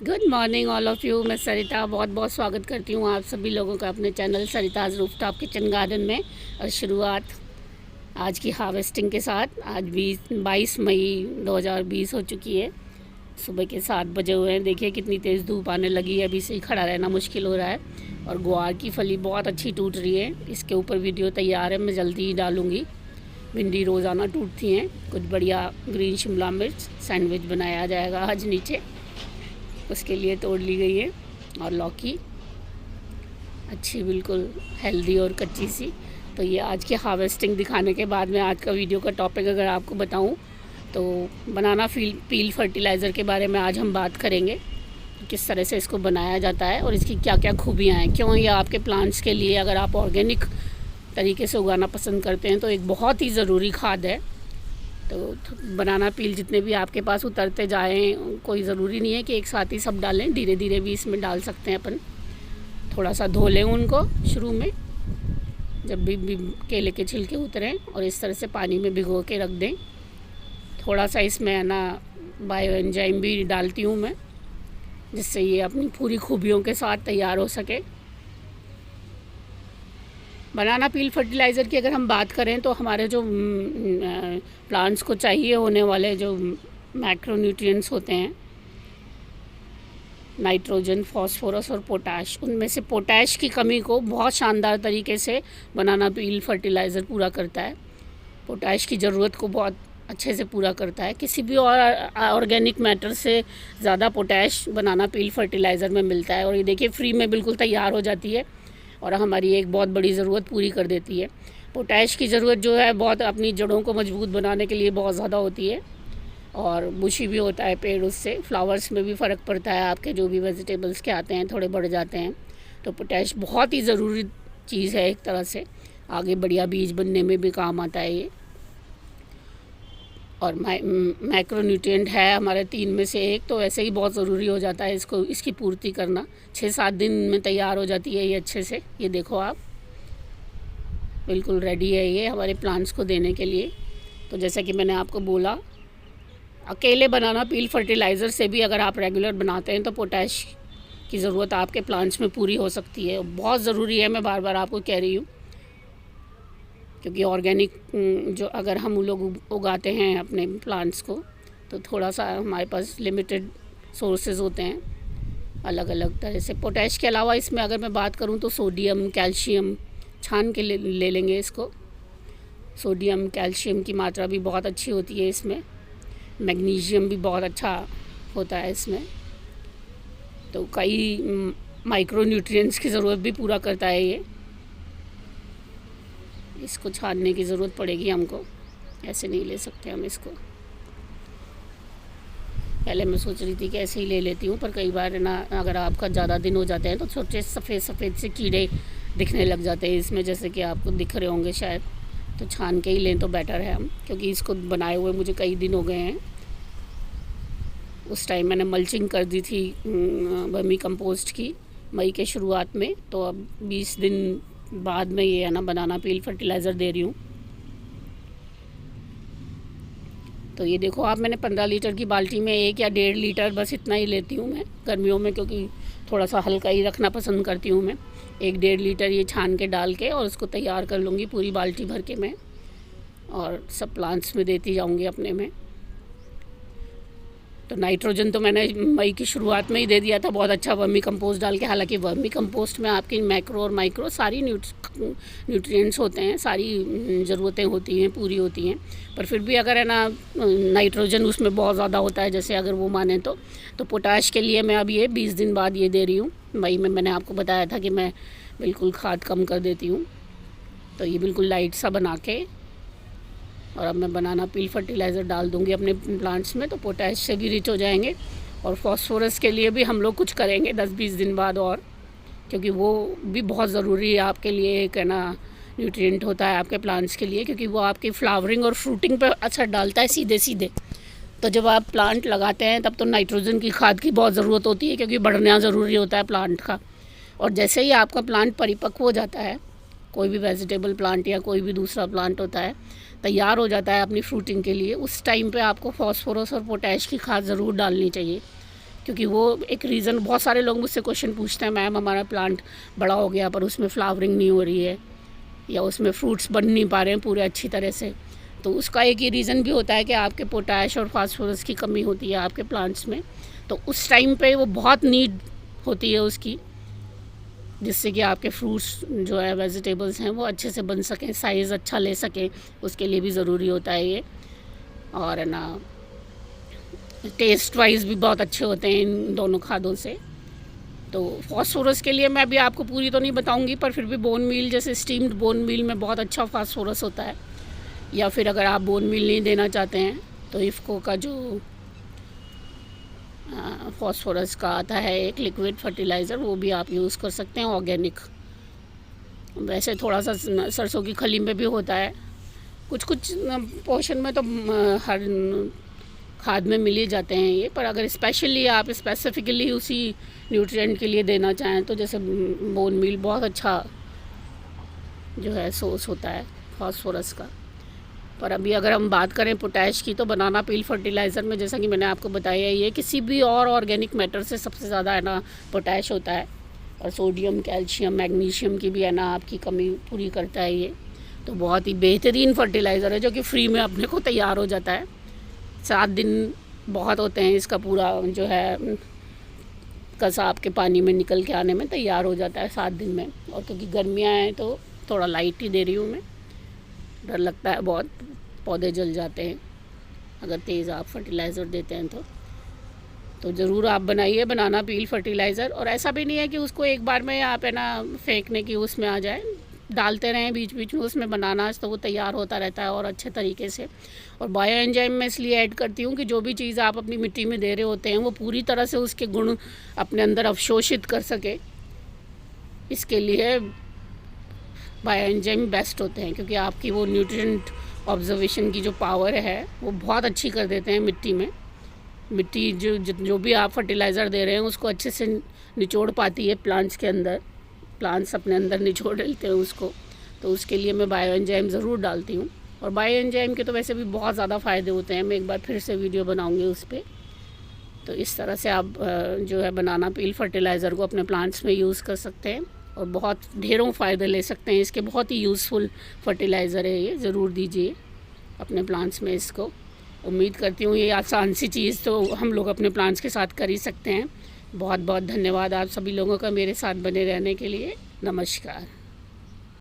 Good morning all of you. मैं सरिता बहुत बहुत स्वागत करती हूँ आप सभी लोगों का अपने चैनल सरिताज़ रूफटॉप किचन गार्डन में। और शुरुआत आज की हार्वेस्टिंग के साथ। आज 22 मई 2020 हो चुकी है। सुबह के 7 बजे हुए हैं। देखिए कितनी तेज़ धूप आने लगी है। अभी से ही खड़ा रहना मुश्किल हो रहा है। और ग्वार की फली बहुत अच्छी टूट रही है। इसके ऊपर वीडियो तैयार है, मैं जल्दी ही डालूँगी। भिंडी रोज़ाना टूटती हैं। कुछ बढ़िया ग्रीन शिमला मिर्च सैंडविच बनाया जाएगा आज नीचे, उसके लिए तोड़ ली गई है। और लौकी अच्छी बिल्कुल हेल्दी और कच्ची सी। तो ये आज की हार्वेस्टिंग दिखाने के बाद में आज का वीडियो का टॉपिक अगर आपको बताऊं तो बनाना पील फर्टिलाइज़र के बारे में आज हम बात करेंगे। किस तरह से इसको बनाया जाता है और इसकी क्या क्या खूबियाँ हैं, क्यों ये आपके प्लांट्स के लिए, अगर आप ऑर्गेनिक तरीके से उगाना पसंद करते हैं तो एक बहुत ही ज़रूरी खाद है। तो बनाना पील जितने भी आपके पास उतरते जाएं, कोई ज़रूरी नहीं है कि एक साथ ही सब डालें, धीरे धीरे भी इसमें डाल सकते हैं अपन। थोड़ा सा धो लें उनको शुरू में, जब भी केले के छिलके उतरें, और इस तरह से पानी में भिगो के रख दें। थोड़ा सा इसमें है ना बायो एंजाइम भी डालती हूँ मैं, जिससे ये अपनी पूरी खूबियों के साथ तैयार हो सके। बनाना पील फर्टिलाइज़र की अगर हम बात करें तो हमारे जो प्लांट्स को चाहिए होने वाले जो मैक्रोन्यूट्रिएंट्स होते हैं, नाइट्रोजन, फास्फोरस और पोटाश, उनमें से पोटाश की कमी को बहुत शानदार तरीके से बनाना पील फर्टिलाइज़र पूरा करता है। पोटाश की ज़रूरत को बहुत अच्छे से पूरा करता है। किसी भी और ऑर्गेनिक मैटर से ज़्यादा पोटाश बनाना पील फर्टिलाइज़र में मिलता है। और ये देखिए फ्री में बिल्कुल तैयार हो जाती है और हमारी एक बहुत बड़ी ज़रूरत पूरी कर देती है। पोटैश की ज़रूरत जो है बहुत अपनी जड़ों को मजबूत बनाने के लिए बहुत ज़्यादा होती है, और बुशी भी होता है पेड़, उससे फ्लावर्स में भी फ़र्क पड़ता है। आपके जो भी वेजिटेबल्स के आते हैं थोड़े बढ़ जाते हैं। तो पोटैश बहुत ही ज़रूरी चीज़ है एक तरह से, आगे बढ़िया बीज बनने में भी काम आता है ये। और मैक्रोन्यूट्रिएंट है हमारे 3 में से एक, तो ऐसे ही बहुत ज़रूरी हो जाता है इसको, इसकी पूर्ति करना। 6-7 दिन में तैयार हो जाती है ये अच्छे से। ये देखो आप, बिल्कुल रेडी है ये हमारे प्लांट्स को देने के लिए। तो जैसा कि मैंने आपको बोला, अकेले बनाना पील फर्टिलाइज़र से भी अगर आप रेगुलर बनाते हैं तो पोटैश की ज़रूरत आपके प्लांट्स में पूरी हो सकती है। बहुत ज़रूरी है, मैं बार बार आपको कह रही हूँ, क्योंकि ऑर्गेनिक जो अगर हम लोग उगाते हैं अपने प्लांट्स को, तो थोड़ा सा हमारे पास लिमिटेड सोर्सेज होते हैं अलग अलग तरह से। पोटैश के अलावा इसमें अगर मैं बात करूं तो सोडियम, कैल्शियम छान के ले लेंगे इसको। सोडियम कैल्शियम की मात्रा भी बहुत अच्छी होती है इसमें। मैग्नीशियम भी बहुत अच्छा होता है इसमें। तो कई माइक्रो न्यूट्रिएंट्स की ज़रूरत भी पूरा करता है ये। इसको छानने की ज़रूरत पड़ेगी हमको, ऐसे नहीं ले सकते हम इसको। पहले मैं सोच रही थी कि ऐसे ही ले लेती हूँ, पर कई बार ना अगर आपका ज़्यादा दिन हो जाते हैं तो छोटे सफ़ेद सफ़ेद से कीड़े दिखने लग जाते हैं इसमें, जैसे कि आपको दिख रहे होंगे शायद। तो छान के ही लें तो बेटर है हम, क्योंकि इसको बनाए हुए मुझे कई दिन हो गए हैं। उस टाइम मैंने मल्चिंग कर दी थी वर्मी कंपोस्ट की मई के शुरुआत में। तो अब 20 दिन बाद में ये है ना बनाना पील फर्टिलाइज़र दे रही हूँ। तो ये देखो आप, मैंने 15 लीटर की बाल्टी में 1 या 1.5 लीटर बस इतना ही लेती हूँ मैं गर्मियों में, क्योंकि थोड़ा सा हल्का ही रखना पसंद करती हूँ मैं। 1-1.5 लीटर ये छान के डाल के और उसको तैयार कर लूँगी पूरी बाल्टी भर के मैं, और सब प्लांट्स में देती जाऊँगी अपने में। तो नाइट्रोजन तो मैंने मई की शुरुआत में ही दे दिया था बहुत अच्छा वर्मी कंपोस्ट डाल के। हालांकि वर्मी कंपोस्ट में आपकी मैक्रो और माइक्रो सारी न्यूट्रिएंट्स होते हैं, सारी ज़रूरतें होती हैं, पूरी होती हैं। पर फिर भी अगर है ना नाइट्रोजन उसमें बहुत ज़्यादा होता है, जैसे अगर वो माने तो पोटाश के लिए मैं अब ये 20 दिन बाद ये दे रही हूँ। मई में मैंने आपको बताया था कि मैं बिल्कुल खाद कम कर देती हूँ। तो ये बिल्कुल लाइट सा बना के, और अब मैं बनाना पील फर्टिलाइज़र डाल दूँगी अपने प्लांट्स में, तो पोटैश से भी रिच हो जाएंगे। और फॉस्फोरस के लिए भी हम लोग कुछ करेंगे 10-20 दिन बाद, और क्योंकि वो भी बहुत ज़रूरी है आपके लिए, एक है ना न्यूट्रिएंट होता है आपके प्लांट्स के लिए, क्योंकि वो आपकी फ्लावरिंग और फ्रूटिंग पर असर डालता है सीधे सीधे। तो जब आप प्लांट लगाते हैं तब तो नाइट्रोजन की खाद की बहुत ज़रूरत होती है, क्योंकि बढ़ना ज़रूरी होता है प्लांट का। और जैसे ही आपका प्लांट परिपक्व हो जाता है, कोई भी वेजिटेबल प्लांट या कोई भी दूसरा प्लांट होता है, तैयार हो जाता है अपनी फ्रूटिंग के लिए, उस टाइम पे आपको फास्फोरस और पोटैश की खाद ज़रूर डालनी चाहिए। क्योंकि वो एक रीज़न, बहुत सारे लोग मुझसे क्वेश्चन पूछते हैं, मैम हमारा प्लांट बड़ा हो गया पर उसमें फ्लावरिंग नहीं हो रही है या उसमें फ्रूट्स बन नहीं पा रहे हैं पूरे अच्छी तरह से। तो उसका एक ही रीज़न भी होता है कि आपके पोटैश और फास्फोरस की कमी होती है आपके प्लांट्स में। तो उस टाइम पे वो बहुत नीड होती है उसकी, जिससे कि आपके फ्रूट्स जो है, वेजिटेबल्स हैं, वो अच्छे से बन सकें, साइज़ अच्छा ले सकें, उसके लिए भी ज़रूरी होता है ये। और है ना, टेस्ट वाइज भी बहुत अच्छे होते हैं इन दोनों खादों से। तो फास्फोरस के लिए मैं अभी आपको पूरी तो नहीं बताऊंगी, पर फिर भी बोन मील, जैसे स्टीम्ड बोन मील में बहुत अच्छा फास्फोरस होता है। या फिर अगर आप बोन मील नहीं देना चाहते हैं तो इफ़को का जो फास्फोरस का आता है एक लिक्विड फर्टिलाइज़र, वो भी आप यूज़ कर सकते हैं, ऑर्गेनिक। वैसे थोड़ा सा सरसों की खली में भी होता है, कुछ कुछ पोर्शन में तो हर खाद में मिल ही जाते हैं ये। पर अगर स्पेशली आप स्पेसिफिकली उसी न्यूट्रिएंट के लिए देना चाहें तो जैसे बोन मील बहुत अच्छा जो है सोर्स होता है फास्फोरस का। पर अभी अगर हम बात करें पोटैश की, तो बनाना पील फर्टिलाइज़र में, जैसा कि मैंने आपको बताया, ये किसी भी और ऑर्गेनिक मैटर से सबसे ज़्यादा है ना पोटैश होता है। और सोडियम, कैल्शियम, मैग्नीशियम की भी है ना आपकी कमी पूरी करता है ये। तो बहुत ही बेहतरीन फर्टिलाइज़र है जो कि फ्री में अपने को तैयार हो जाता है। 7 दिन बहुत होते हैं इसका पूरा जो है कसाब के पानी में निकल के आने में तैयार हो जाता है 7 दिन में। और क्योंकि गर्मियाँ हैं तो थोड़ा लाइट ही दे रही हूँ मैं, डर लगता है बहुत, पौधे जल जाते हैं अगर तेज़ आप फर्टिलाइज़र देते हैं तो ज़रूर आप बनाइए बनाना पील फर्टिलाइज़र। और ऐसा भी नहीं है कि उसको एक बार में आप है ना फेंकने की उसमें आ जाए, डालते रहें बीच बीच में उसमें बनाना, तो वो तैयार होता रहता है और अच्छे तरीके से। और बायो एंजाइम मैं इसलिए ऐड करती हूँ कि जो भी चीज़ आप अपनी मिट्टी में दे रहे होते हैं वो पूरी तरह से उसके गुण अपने अंदर अवशोषित कर सके, इसके लिए बायो एंजाइम बेस्ट होते हैं। क्योंकि आपकी वो न्यूट्रिएंट ऑब्जर्वेशन की जो पावर है वो बहुत अच्छी कर देते हैं मिट्टी में। मिट्टी जो भी आप फर्टिलाइज़र दे रहे हैं उसको अच्छे से निचोड़ पाती है प्लांट्स के अंदर, प्लांट्स अपने अंदर निचोड़ लेते हैं उसको। तो उसके लिए मैं बायो एंजाइम ज़रूर डालती हूँ। और बायो एंजाइम के तो वैसे भी बहुत ज़्यादा फ़ायदे होते हैं, मैं एक बार फिर से वीडियो बनाऊँगी उस पर। तो इस तरह से आप जो है बनाना पील फर्टिलाइज़र को अपने प्लांट्स में यूज़ कर सकते हैं और बहुत ढेरों फ़ायदे ले सकते हैं इसके। बहुत ही यूज़फुल फर्टिलाइज़र है ये, ज़रूर दीजिए अपने प्लांट्स में इसको। उम्मीद करती हूँ ये आसान सी चीज़ तो हम लोग अपने प्लांट्स के साथ कर ही सकते हैं। बहुत बहुत धन्यवाद आप सभी लोगों का मेरे साथ बने रहने के लिए। नमस्कार।